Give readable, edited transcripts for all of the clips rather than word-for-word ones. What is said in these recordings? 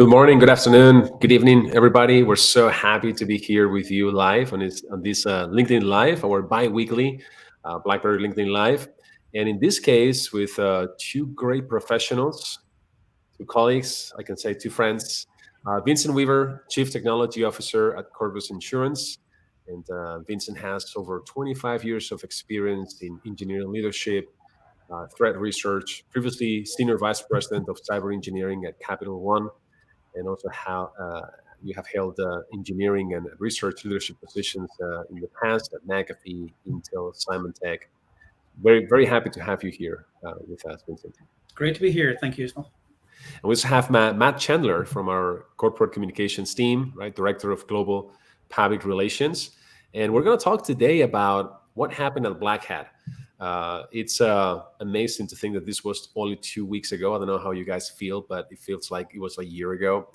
Good morning, good afternoon, good evening, everybody. We're so happy to be here with you live on this LinkedIn Live, our bi-weekly BlackBerry LinkedIn Live. And in this case, with two great professionals, two colleagues, I can say two friends, Vincent Weaver, Chief Technology Officer at Corvus Insurance. And Vincent has over 25 years of experience in engineering leadership, threat research, previously Senior Vice President of Cyber Engineering at Capital One, and also how you have held engineering and research leadership positions in the past at McAfee, Intel, Symantec. Very, very happy to have you here with us, Vincent. Great to be here. Thank you, Ismael. And we also have Matt Chandler from our corporate communications team, right, Director of Global Public Relations. And we're going to talk today about what happened at Black Hat. It's amazing to think that this was only 2 weeks ago. I don't know how you guys feel, but it feels like it was a year ago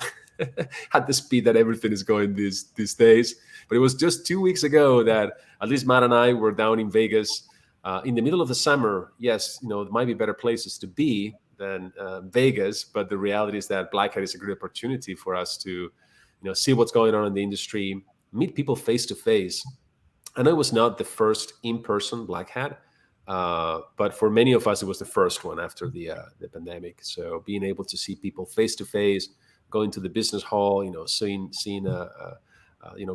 at the speed that everything is going these days. But it was just 2 weeks ago that at least Matt and I were down in Vegas in the middle of the summer. Yes, there might be better places to be than Vegas, but the reality is that Black Hat is a great opportunity for us to see what's going on in the industry, meet people face to face. I know it was not the first in-person Black Hat, but for many of us, it was the first one after the pandemic. So being able to see people face to face, going to the business hall, seeing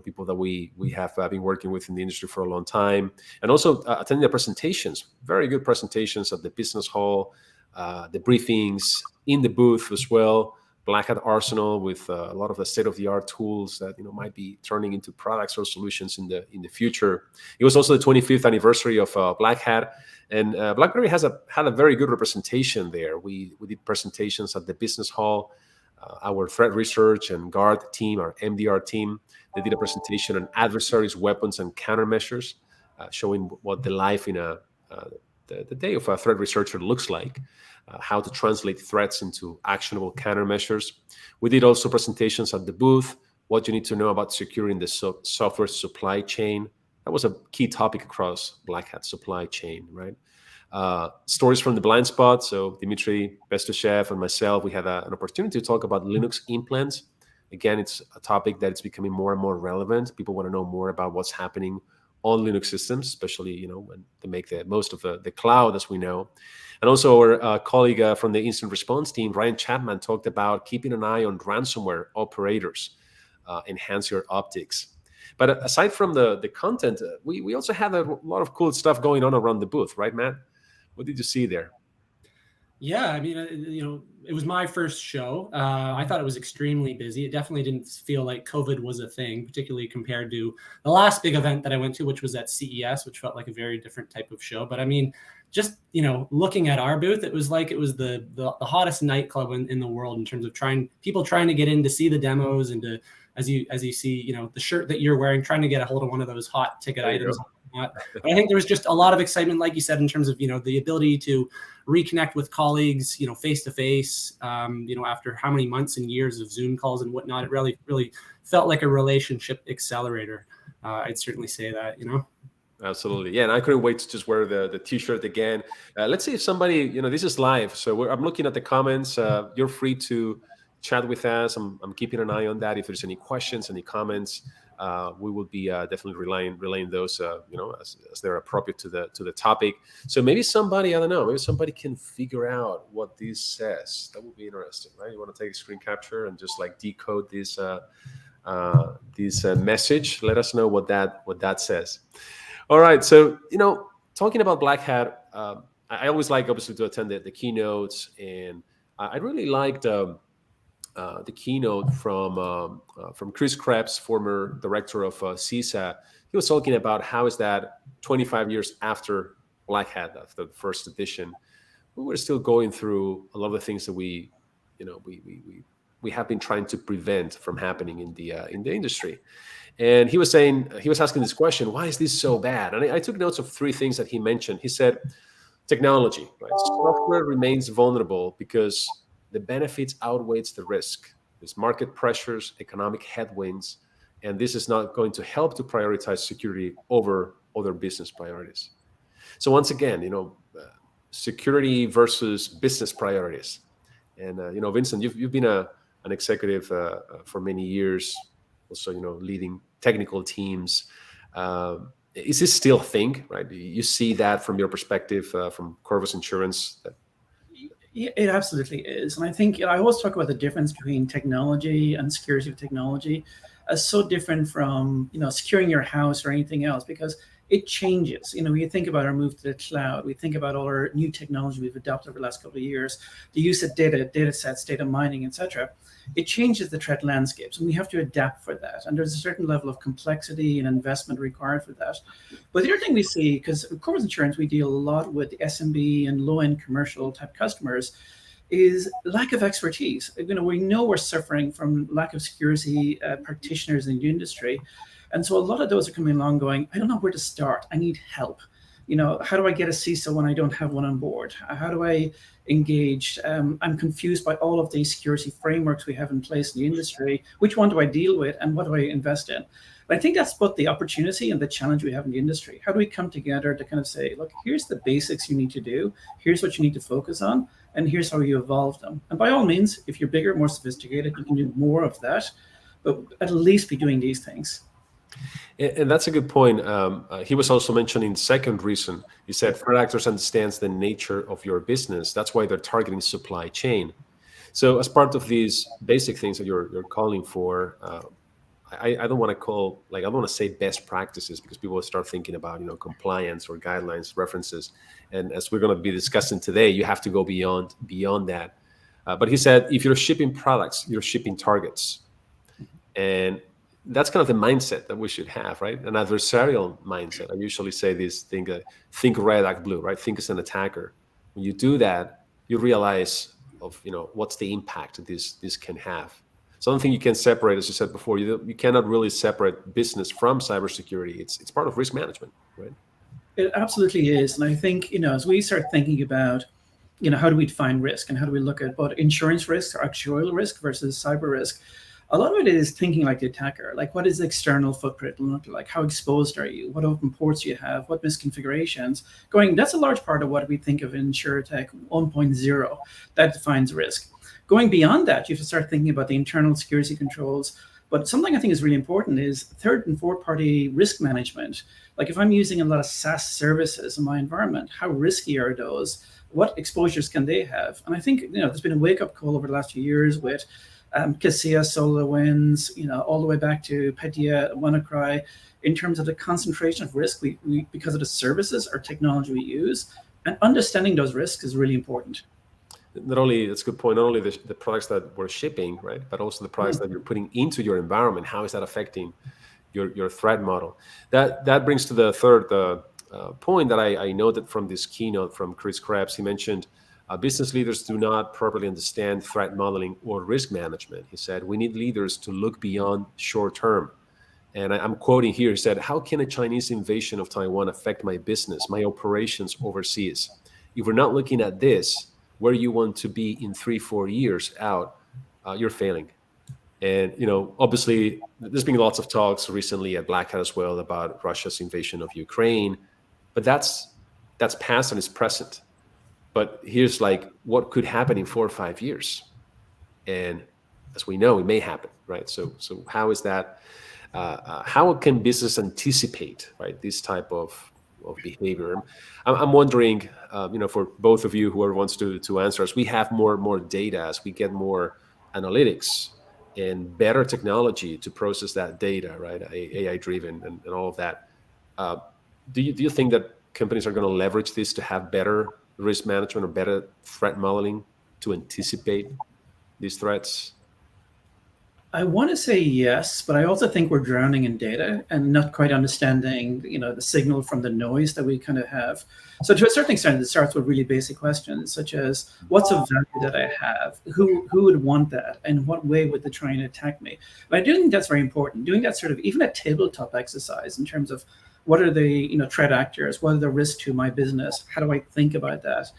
people that we have been working with in the industry for a long time, and also attending the presentations, very good presentations at the business hall, the briefings in the booth as well. Black Hat Arsenal with a lot of the state-of-the-art tools that might be turning into products or solutions in the future. It was also the 25th anniversary of Black Hat, and BlackBerry had a very good representation there. We did presentations at the business hall. Our threat research and guard team, our MDR team, they did a presentation on adversaries, weapons, and countermeasures, showing what the life in the day of a threat researcher looks like. How to translate threats into actionable countermeasures. We did also presentations at the booth, what you need to know about securing the software supply chain. That was a key topic across Black Hat supply chain, right? Stories from the blind spot. So Dimitri Bestushev and myself, we had an opportunity to talk about Linux implants. Again, it's a topic that is becoming more and more relevant. People want to know more about what's happening on Linux systems, especially when they make the most of the cloud, as we know. And also our colleague from the incident response team, Ryan Chapman, talked about keeping an eye on ransomware operators, enhance your optics. But aside from the content, we also had a lot of cool stuff going on around the booth, right, Matt? What did you see there? Yeah, I mean, it was my first show. I thought it was extremely busy. It definitely didn't feel like COVID was a thing, particularly compared to the last big event that I went to, which was at CES, which felt like a very different type of show. But I mean, just looking at our booth, it was like it was the hottest nightclub in the world in terms of people trying to get in to see the demos and to, as you see, the shirt that you're wearing, trying to get a hold of one of those hot ticket items. But I think there was just a lot of excitement, like you said, in terms of the ability to reconnect with colleagues, face to face. After how many months and years of Zoom calls and whatnot, it really felt like a relationship accelerator. I'd certainly say that. Absolutely. Yeah, and I couldn't wait to just wear the T-shirt again. Let's see if somebody, this is live. So I'm looking at the comments. You're free to chat with us. I'm keeping an eye on that. If there's any questions, any comments, we will be definitely relaying those, as they're appropriate to the topic. So maybe somebody, I don't know, maybe somebody can figure out what this says. That would be interesting, right? You want to take a screen capture and just like decode this message. Let us know what that says. All right. So, talking about Black Hat, I always like, obviously, to attend the keynotes. And I really liked the keynote from Chris Krebs, former director of CISA. He was talking about how is that 25 years after Black Hat, after the first edition, we were still going through a lot of the things that we have been trying to prevent from happening in the industry. And he was asking this question, why is this so bad? And I took notes of three things that he mentioned. He said, technology, right? Software remains vulnerable because the benefits outweighs the risk. There's market pressures, economic headwinds, and this is not going to help to prioritize security over other business priorities. So once again, security versus business priorities. And Vincent, you've been a an executive for many years, also leading technical teams. Is this still a thing, right? You see that from your perspective from Corvus Insurance? Yeah, it absolutely is. And I think I always talk about the difference between technology and security of technology as so different from, securing your house or anything else, because it changes. You think about our move to the cloud, we think about all our new technology we've adopted over the last couple of years, the use of data sets, data mining, etc. It changes the threat landscapes, and we have to adapt for that. And there's a certain level of complexity and investment required for that. But the other thing we see, because of Corvus Insurance, we deal a lot with the SMB and low-end commercial type customers, is lack of expertise. We know we're suffering from lack of security practitioners in the industry. And so a lot of those are coming along going, I don't know where to start. I need help. How do I get a CISO when I don't have one on board? How do I engage? I'm confused by all of the security frameworks we have in place in the industry. Which one do I deal with, and what do I invest in? But I think that's both the opportunity and the challenge we have in the industry. How do we come together to kind of say, look, here's the basics you need to do. Here's what you need to focus on. And here's how you evolve them. And by all means, if you're bigger, more sophisticated, you can do more of that. But at least be doing these things. And that's a good point. He was also mentioning second reason. He said threat actors understands the nature of your business. That's why they're targeting supply chain. So as part of these basic things that you're calling for, I don't want to I don't want to say best practices, because people will start thinking about compliance or guidelines, references. And as we're going to be discussing today, you have to go beyond that. But he said, if you're shipping products, you're shipping targets. And that's kind of the mindset that we should have, right? An adversarial mindset. I usually say this: think red, act blue, right? Think as an attacker. When you do that, you realize of what's the impact this can have. So I don't think you can separate, as you said before. You cannot really separate business from cybersecurity. It's part of risk management, right? It absolutely is, and I think as we start thinking about how do we define risk, and how do we look at both insurance risk or actuarial risk versus cyber risk. A lot of it is thinking like the attacker. Like, what is the external footprint look like? How exposed are you? What open ports do you have? What misconfigurations? That's a large part of what we think of InsurTech 1.0 that defines risk. Going beyond that, you have to start thinking about the internal security controls. But something I think is really important is third and fourth party risk management. Like, if I'm using a lot of SaaS services in my environment, how risky are those? What exposures can they have? And I think there's been a wake up call over the last few years with Kaseya, SolarWinds, all the way back to Petya, WannaCry, in terms of the concentration of risk we because of the services or technology we use, and understanding those risks is really important. That's a good point. Not only the products that we're shipping, right, but also the products that you're putting into your environment. How is that affecting your threat model? That brings to the third point that I noted from this keynote from Chris Krebs. He mentioned business leaders do not properly understand threat modeling or risk management. He said, we need leaders to look beyond short term. And I'm quoting here, he said, how can a Chinese invasion of Taiwan affect my business, my operations overseas? If we're not looking at this, where you want to be in 3-4 years out, you're failing. And, obviously, there's been lots of talks recently at Black Hat as well about Russia's invasion of Ukraine, but that's past and it's present. But here's what could happen in 4 or 5 years. And as we know, it may happen, right? So how is that? How can business anticipate, right, this type of behavior? I'm wondering, for both of you, whoever wants to answer, as we have more data, as we get more analytics and better technology to process that data, right, AI driven and all of that, do you think that companies are going to leverage this to have better risk management or better threat modeling to anticipate these threats? I want to say yes, but I also think we're drowning in data and not quite understanding, the signal from the noise that we kind of have. So to a certain extent, it starts with really basic questions, such as what's of value that I have? Who would want that? And what way would they try and attack me? But I do think that's very important. Doing that sort of even a tabletop exercise in terms of what are the threat actors? What are the risks to my business? How do I think about that?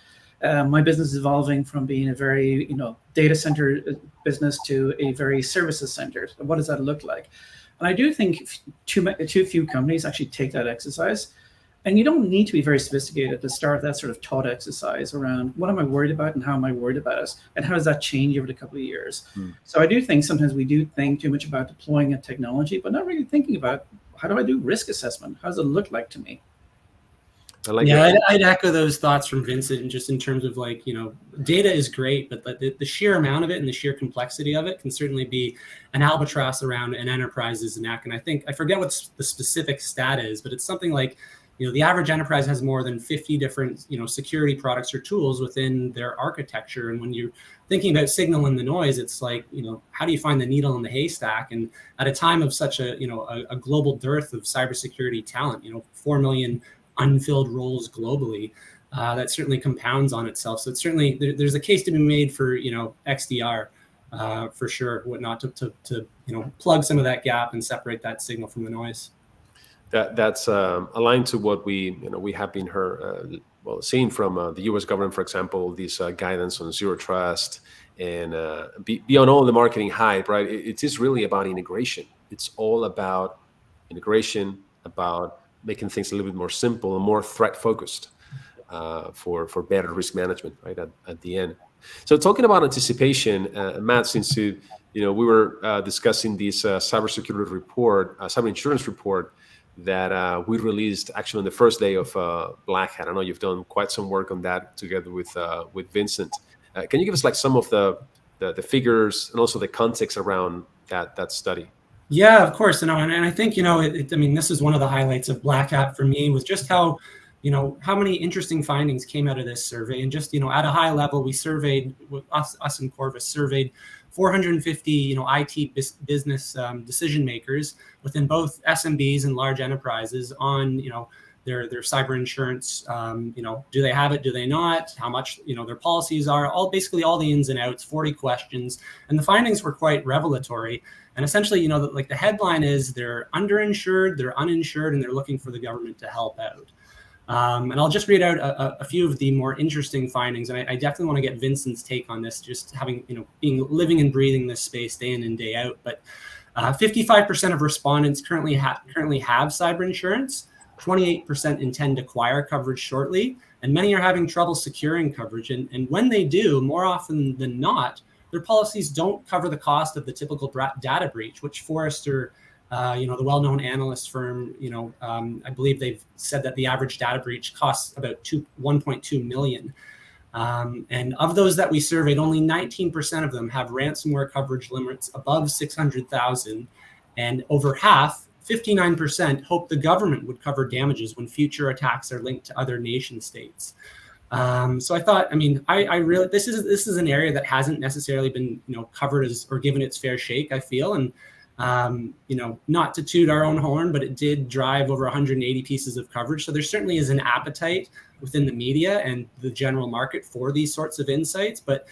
My business is evolving from being a very data center business to a very services centered. What does that look like? And I do think too few companies actually take that exercise. And you don't need to be very sophisticated to start that sort of thought exercise around what am I worried about and how am I worried about it? And how does that change over the couple of years? So I do think sometimes we do think too much about deploying a technology, but not really thinking about how do I do risk assessment? How does it look like to me? I'd echo those thoughts from Vincent, and just in terms of like, data is great, but the sheer amount of it and the sheer complexity of it can certainly be an albatross around an enterprise's neck. And I forget what the specific stat is, but it's something like, the average enterprise has more than 50 different, security products or tools within their architecture. And when you're thinking about signal in the noise, it's like, how do you find the needle in the haystack? And at a time of such a global dearth of cybersecurity talent, 4 million unfilled roles globally, that certainly compounds on itself. So it's certainly, there's a case to be made for, XDR for sure, whatnot, to plug some of that gap and separate that signal from the noise. That's aligned to what we have been seeing from the U.S. government, for example, this guidance on zero trust, and beyond all the marketing hype, right? It is really about integration. It's all about integration, about making things a little bit more simple and more threat focused for better risk management, right? At the end. So talking about anticipation, Matt, since we were discussing this cybersecurity report, cyber insurance report that we released actually on the first day of Black Hat. I know you've done quite some work on that together with Vincent. Can you give us like some of the figures and also the context around that study? Yeah, of course. And I think, this is one of the highlights of Black Hat for me, was just how many interesting findings came out of this survey. And just, at a high level, we surveyed, us and Corvus surveyed 450, IT business decision makers within both SMBs and large enterprises on, their cyber insurance. Do they have it? Do they not? How much, their policies are, basically all the ins and outs, 40 questions. And the findings were quite revelatory. And essentially, the headline is they're underinsured, they're uninsured, and they're looking for the government to help out. And I'll just read out a few of the more interesting findings. And I definitely want to get Vincent's take on this, just having, living and breathing this space day in and day out. But 55% of respondents currently have cyber insurance. 28% intend to acquire coverage shortly. And many are having trouble securing coverage. And when they do, more often than not, their policies don't cover the cost of the typical data breach, which Forrester, the well-known analyst firm, I believe they've said that the average data breach costs about 1.2 million. And of those that we surveyed, only 19% of them have ransomware coverage limits above 600,000, and over half, 59%, hope the government would cover damages when future attacks are linked to other nation states. So I thought, I really, this is an area that hasn't necessarily been, covered or given its fair shake, I feel. And, not to toot our own horn, but it did drive over 180 pieces of coverage. So there certainly is an appetite within the media and the general market for these sorts of insights. But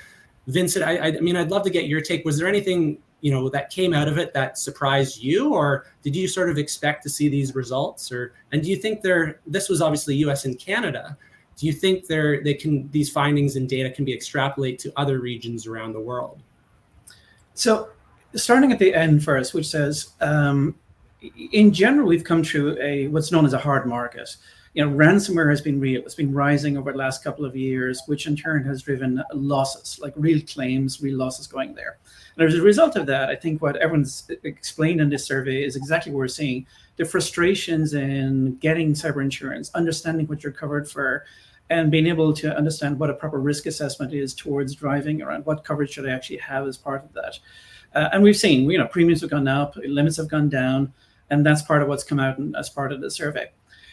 Vincent, I'd love to get your take. Was there anything, that came out of it that surprised you, or did you sort of expect to see these results? And do you think this was obviously US and Canada. Do you think these findings and data can be extrapolated to other regions around the world? So starting at the end first, which says, in general, we've come through what's known as a hard market. Ransomware has been real. It's been rising over the last couple of years, which in turn has driven losses, like real claims, real losses going there. And as a result of that, I think what everyone's explained in this survey is exactly what we're seeing. The frustrations in getting cyber insurance, understanding what you're covered for, and being able to understand what a proper risk assessment is towards driving around what coverage should I actually have as part of that. And we've seen, premiums have gone up, limits have gone down, and that's part of what's come out as part of the survey.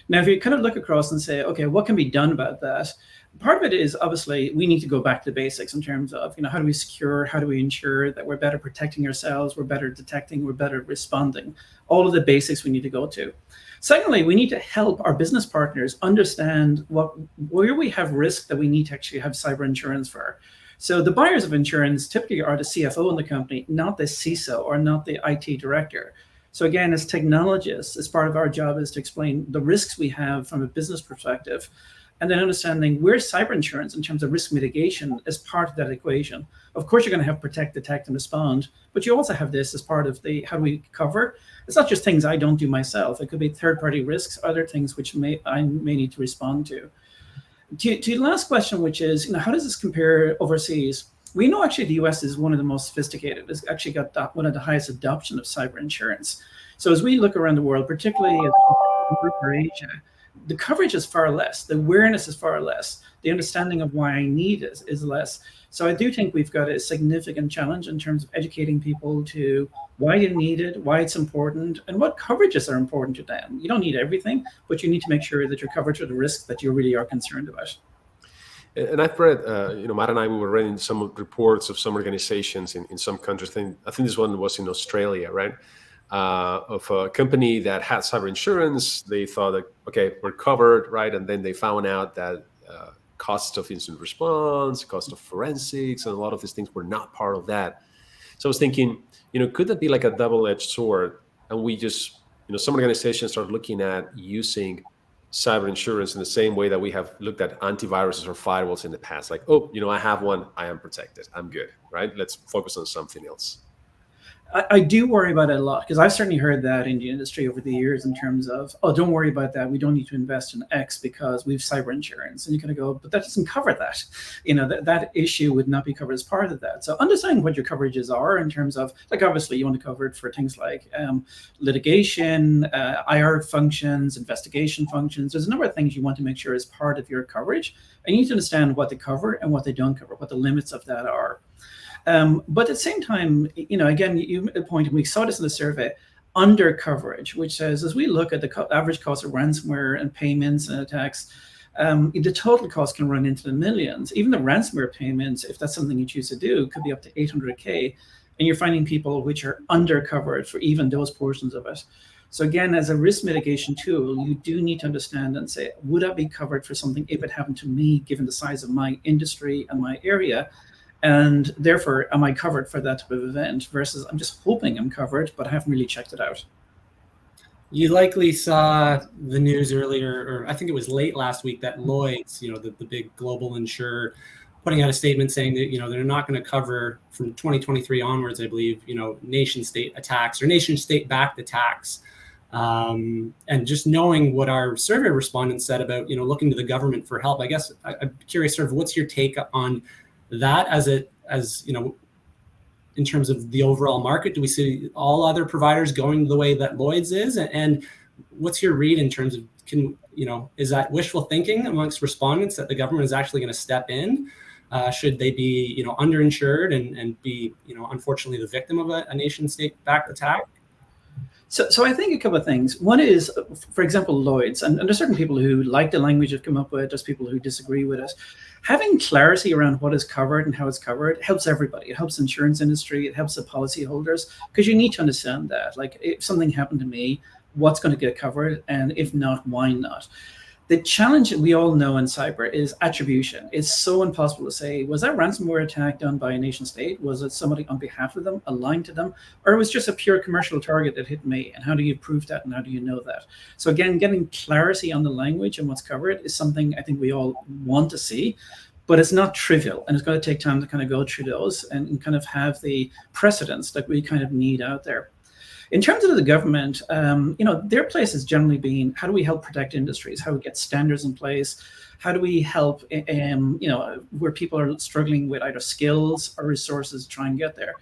Now, if you kind of look across and say, okay, what can be done about that? Part of it is obviously we need to go back to the basics in terms of, how do we secure, how do we ensure that we're better protecting ourselves, we're better detecting, we're better responding. All of the basics we need to go to. Secondly, we need to help our business partners understand where we have risk that we need to actually have cyber insurance for. So the buyers of insurance typically are the CFO in the company, not the CISO or not the IT director. So again, as technologists, as part of our job is to explain the risks we have from a business perspective, and then understanding where's cyber insurance in terms of risk mitigation as part of that equation. Of course, you're going to have protect, detect, and respond, but you also have this as part of the how do we cover. It's not just things I don't do myself. It could be third-party risks, other things which I may need to respond to. To the last question, which is, how does this compare overseas? We know actually the US is one of the most sophisticated. It's actually got one of the highest adoption of cyber insurance. So as we look around the world, particularly in Europe or Asia, the coverage is far less. The awareness is far less. The understanding of why I need it is less. So I do think we've got a significant challenge in terms of educating people to why you need it, why it's important, and what coverages are important to them. You don't need everything, but you need to make sure that you're covered for the risks that you really are concerned about. And I've read, Matt and I, we were reading some reports of some organizations in some countries. I think this one was in Australia, right? Of a company that had cyber insurance. They thought that, okay, we're covered, right? And then they found out that cost of incident response, cost of forensics, and a lot of these things were not part of that. So I was thinking, could that be like a double-edged sword? And we just, some organizations start looking at using cyber insurance in the same way that we have looked at antiviruses or firewalls in the past. Like, I have one, I am protected, I'm good, right? Let's focus on something else. I do worry about it a lot, because I've certainly heard that in the industry over the years in terms of, don't worry about that. We don't need to invest in X because we have cyber insurance. And you kind of go, but that doesn't cover that. That issue would not be covered as part of that. So understanding what your coverages are in terms of, like, obviously you want to cover it for things like litigation, IR functions, investigation functions. There's a number of things you want to make sure is part of your coverage. And you need to understand what they cover and what they don't cover, what the limits of that are. But at the same time, again, you pointed, we saw this in the survey, under coverage, which says, as we look at the average cost of ransomware and payments and attacks, the total cost can run into the millions. Even the ransomware payments, if that's something you choose to do, could be up to 800K. And you're finding people which are under covered for even those portions of it. So again, as a risk mitigation tool, you do need to understand and say, would I be covered for something if it happened to me, given the size of my industry and my area? And therefore, am I covered for that type of event versus I'm just hoping I'm covered, but I haven't really checked it out. You likely saw the news earlier, or I think it was late last week, that Lloyd's, the big global insurer, putting out a statement saying that, they're not going to cover from 2023 onwards, I believe, nation state attacks or nation state backed attacks. And just knowing what our survey respondents said about, looking to the government for help, I guess I'm curious, sort of, what's your take on that as in terms of the overall market? Do we see all other providers going the way that Lloyd's is? And what's your read in terms of, is that wishful thinking amongst respondents that the government is actually going to step in? Should they be, underinsured and be, unfortunately the victim of a nation state backed attack? So I think a couple of things. One is, for example, Lloyd's, and there's certain people who like the language have come up with, there's people who disagree with it. Having clarity around what is covered and how it's covered helps everybody. It helps the insurance industry, it helps the policyholders, because you need to understand that. Like, if something happened to me, what's going to get covered? And if not, why not? The challenge that we all know in cyber is attribution. It's so impossible to say, was that ransomware attack done by a nation state? Was it somebody on behalf of them, aligned to them? Or it was just a pure commercial target that hit me? And how do you prove that? And how do you know that? So again, getting clarity on the language and what's covered is something I think we all want to see, but it's not trivial. And it's going to take time to kind of go through those and kind of have the precedents that we kind of need out there. In terms of the government, their place has generally been, how do we help protect industries? How do we get standards in place? How do we help, where people are struggling with either skills or resources to try and get there?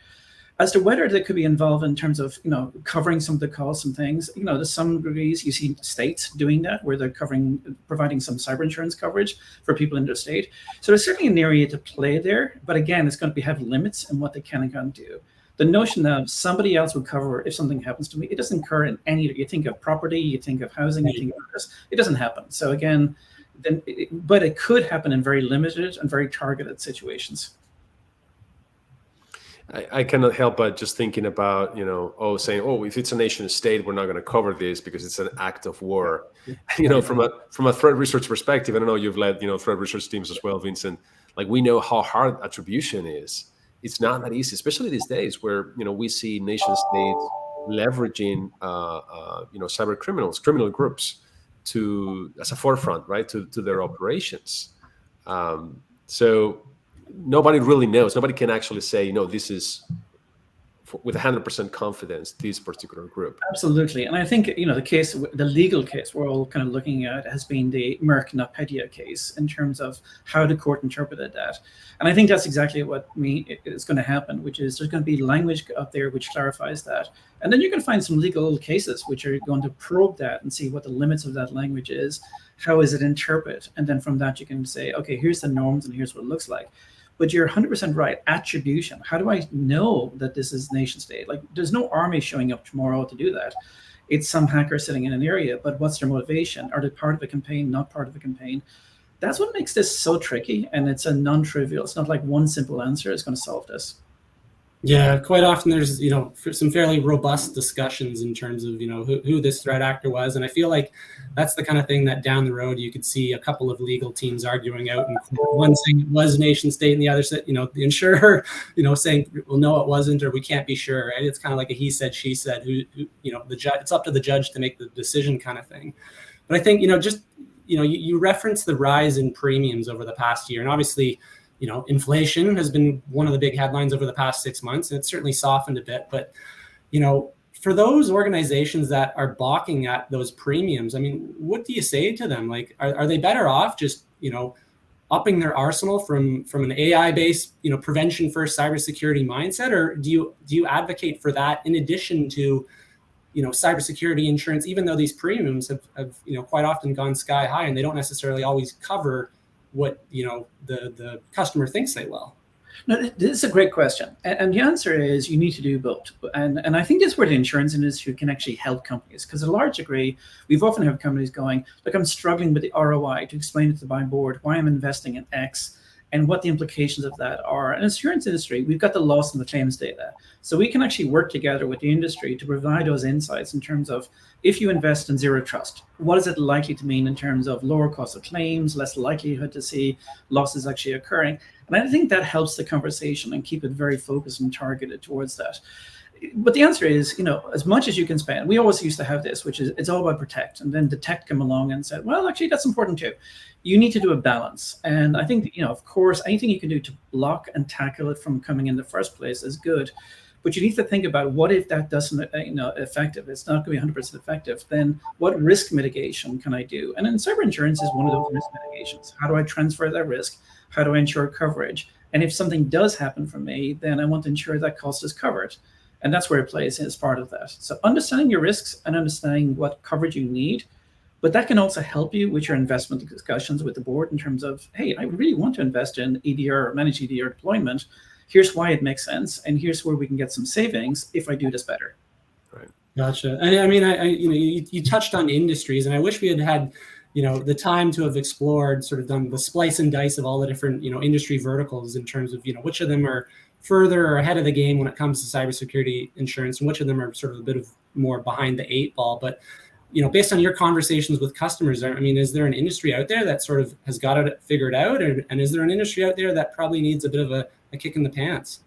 As to whether they could be involved in terms of, covering some of the costs and things, to some degrees, you see states doing that, where they're providing some cyber insurance coverage for people in their state. So there's certainly an area to play there, but again, it's going to have limits in what they can and can't do. The notion that somebody else would cover if something happens to me, it doesn't occur in any. You think of property, you think of housing, you think of this. It doesn't happen. So again, but it could happen in very limited and very targeted situations. I cannot help but just thinking about, saying, if it's a nation state, we're not going to cover this because it's an act of war. From a threat research perspective, I don't know, you've led, threat research teams as well, Vincent. Like, we know how hard attribution is. It's not that easy, especially these days where, we see nation states leveraging, cyber criminal groups as a forefront, right, to their operations. So nobody really knows. Nobody can actually say, this is with 100% confidence, this particular group. Absolutely. And I think, the legal case we're all kind of looking at has been the Merck-NotPetya case in terms of how the court interpreted that. And I think that's exactly what is going to happen, which is there's going to be language out there which clarifies that. And then you're going to find some legal cases which are going to probe that and see what the limits of that language is. How is it interpreted? And then from that, you can say, okay, here's the norms and here's what it looks like. But you're 100% right. Attribution. How do I know that this is nation state? Like, there's no army showing up tomorrow to do that. It's some hacker sitting in an area, but what's their motivation? Are they part of a campaign, not part of a campaign? That's what makes this so tricky, and it's a non-trivial. It's not like one simple answer is going to solve this. Yeah, quite often there's, some fairly robust discussions in terms of, who this threat actor was. And I feel like that's the kind of thing that down the road you could see a couple of legal teams arguing out, and one saying it was nation state and the other said, the insurer, saying, well, no, it wasn't, or we can't be sure. And it's kind of like a he said, she said, the judge, it's up to the judge to make the decision kind of thing. But I think, you referenced the rise in premiums over the past year, and obviously, inflation has been one of the big headlines over the past 6 months, and it's certainly softened a bit. But, for those organizations that are balking at those premiums, I mean, what do you say to them? Like, are they better off just, upping their arsenal from an AI-based, prevention first cybersecurity mindset, or do you advocate for that in addition to, cybersecurity insurance, even though these premiums have quite often gone sky high and they don't necessarily always cover what the customer thinks they will? No, this is a great question, and the answer is you need to do both. And I think that's where the insurance industry can actually help companies, because to a large degree, we've often had companies going, look, I'm struggling with the ROI to explain it to my board why I'm investing in X and what the implications of that are. And in the insurance industry, we've got the loss and the claims data, so we can actually work together with the industry to provide those insights in terms of, if you invest in zero trust, what is it likely to mean in terms of lower cost of claims, less likelihood to see losses actually occurring? And I think that helps the conversation and keep it very focused and targeted towards that. But the answer is, as much as you can spend, we always used to have this, which is it's all about protect. And then detect come along and said, well, actually, that's important too. You need to do a balance. And I think, of course, anything you can do to block and tackle it from coming in the first place is good. But you need to think about, what if that doesn't, effective? It's not going to be 100% effective. Then what risk mitigation can I do? And then cyber insurance is one of those risk mitigations. How do I transfer that risk? How do I ensure coverage? And if something does happen for me, then I want to ensure that cost is covered. And that's where it plays as part of that. So understanding your risks and understanding what coverage you need, but that can also help you with your investment discussions with the board in terms of, hey, I really want to invest in EDR or managed EDR deployment. Here's why it makes sense, and here's where we can get some savings if I do this better. Right. Gotcha. And I mean, you touched on industries, and I wish we had the time to have explored, sort of done the splice and dice of all the different, industry verticals in terms of, which of them are further or ahead of the game when it comes to cybersecurity insurance, and which of them are sort of a bit of more behind the eight ball. But, based on your conversations with customers, I mean, is there an industry out there that sort of has got it figured out? And is there an industry out there that probably needs a bit of a kick in the pants?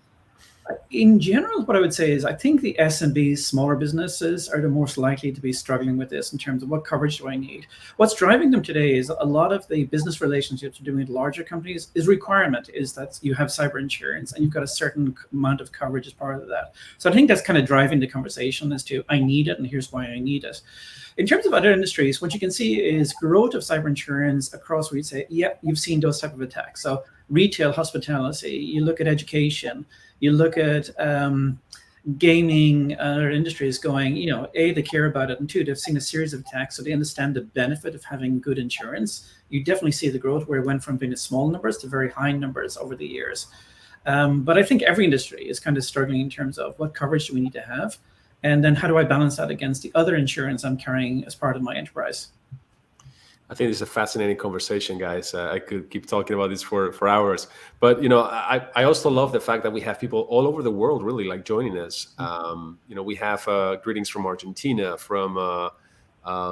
In general, what I would say is I think the SMBs, smaller businesses, are the most likely to be struggling with this in terms of what coverage do I need. What's driving them today is a lot of the business relationships you're doing with larger companies is requirement is that you have cyber insurance and you've got a certain amount of coverage as part of that. So I think that's kind of driving the conversation as to, I need it and here's why I need it. In terms of other industries, what you can see is growth of cyber insurance across where you'd say, yeah, you've seen those type of attacks. So retail, hospitality, you look at education, you look at gaming, other industries going, A, they care about it, and two, they've seen a series of attacks, so they understand the benefit of having good insurance. You definitely see the growth where it went from being small numbers to very high numbers over the years. But I think every industry is kind of struggling in terms of what coverage do we need to have, and then how do I balance that against the other insurance I'm carrying as part of my enterprise? I think this is a fascinating conversation, guys. I could keep talking about this for hours. But, I also love the fact that we have people all over the world really like joining us. We have greetings from Argentina, from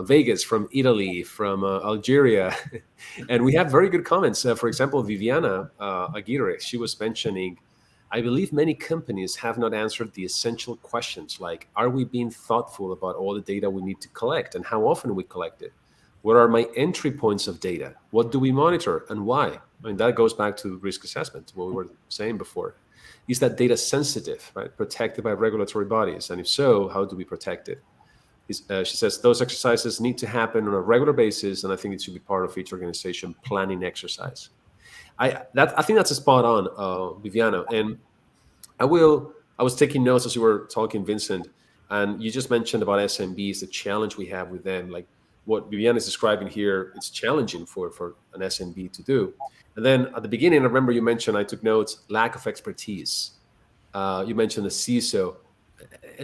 Vegas, from Italy, from Algeria. And we have very good comments. For example, Viviana Aguirre, she was mentioning, I believe many companies have not answered the essential questions like, are we being thoughtful about all the data we need to collect and how often we collect it? What are my entry points of data? What do we monitor and why? I mean, that goes back to risk assessment, what we were saying before. Is that data sensitive, right? Protected by regulatory bodies? And if so, how do we protect it? She says those exercises need to happen on a regular basis, and I think it should be part of each organization planning exercise. I think that's a spot on, Viviana. And I was taking notes as you were talking, Vincent, and you just mentioned about SMBs, the challenge we have with them. Like what Viviana is describing here, it's challenging for an SMB to do. And then at the beginning, I remember you mentioned, I took notes, lack of expertise. You mentioned the CISO.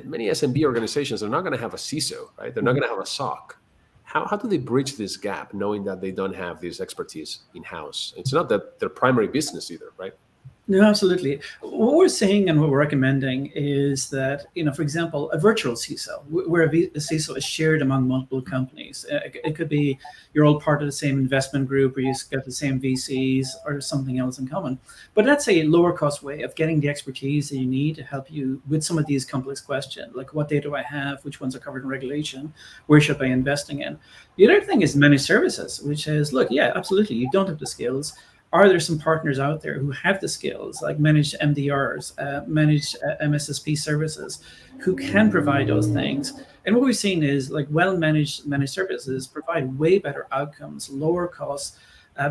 Many SMB organizations are not going to have a CISO, right? They're not going to have a SOC. How do they bridge this gap, knowing that they don't have this expertise in-house? It's not that their primary business either, right? No, absolutely. What we're saying and what we're recommending is that, for example, a virtual CISO, where a CISO is shared among multiple companies. It could be you're all part of the same investment group, or you've got the same VCs or something else in common. But that's a lower cost way of getting the expertise that you need to help you with some of these complex questions, like what data do I have, which ones are covered in regulation, where should I be investing in? The other thing is managed services, which is, look, yeah, absolutely, you don't have the skills. Are there some partners out there who have the skills, like managed MDRs, managed MSSP services, who can provide those things? And what we've seen is like managed services provide way better outcomes, lower costs,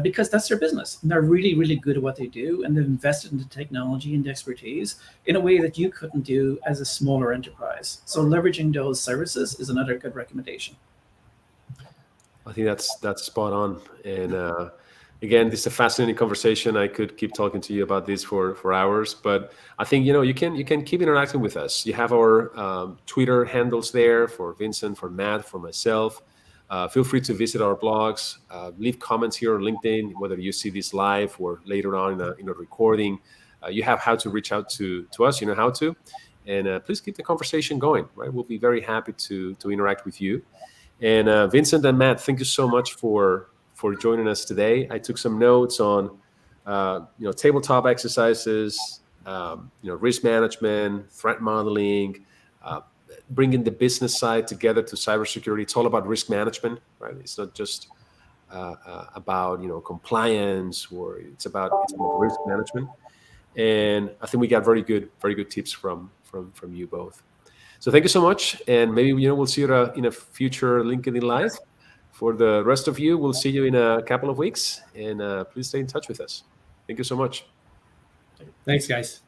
because that's their business. And they're really, really good at what they do. And they've invested in the technology and the expertise in a way that you couldn't do as a smaller enterprise. So leveraging those services is another good recommendation. I think that's spot on. And again, this is a fascinating conversation. I could keep talking to you about this for hours, but I think you can keep interacting with us. You have our Twitter handles there for Vincent, for Matt, for myself. Feel free to visit our blogs. Leave comments here on LinkedIn, whether you see this live or later on in a recording. You have how to reach out to us. You know how to, and please keep the conversation going. Right, we'll be very happy to interact with you. And Vincent and Matt, thank you so much for joining us today. I took some notes on, tabletop exercises, risk management, threat modeling, bringing the business side together to cybersecurity. It's all about risk management, right? It's not just about compliance, or it's about risk management. And I think we got very good tips from you both. So thank you so much, and maybe we'll see you in a future LinkedIn Live. For the rest of you, we'll see you in a couple of weeks, and please stay in touch with us. Thank you so much. Thanks, guys.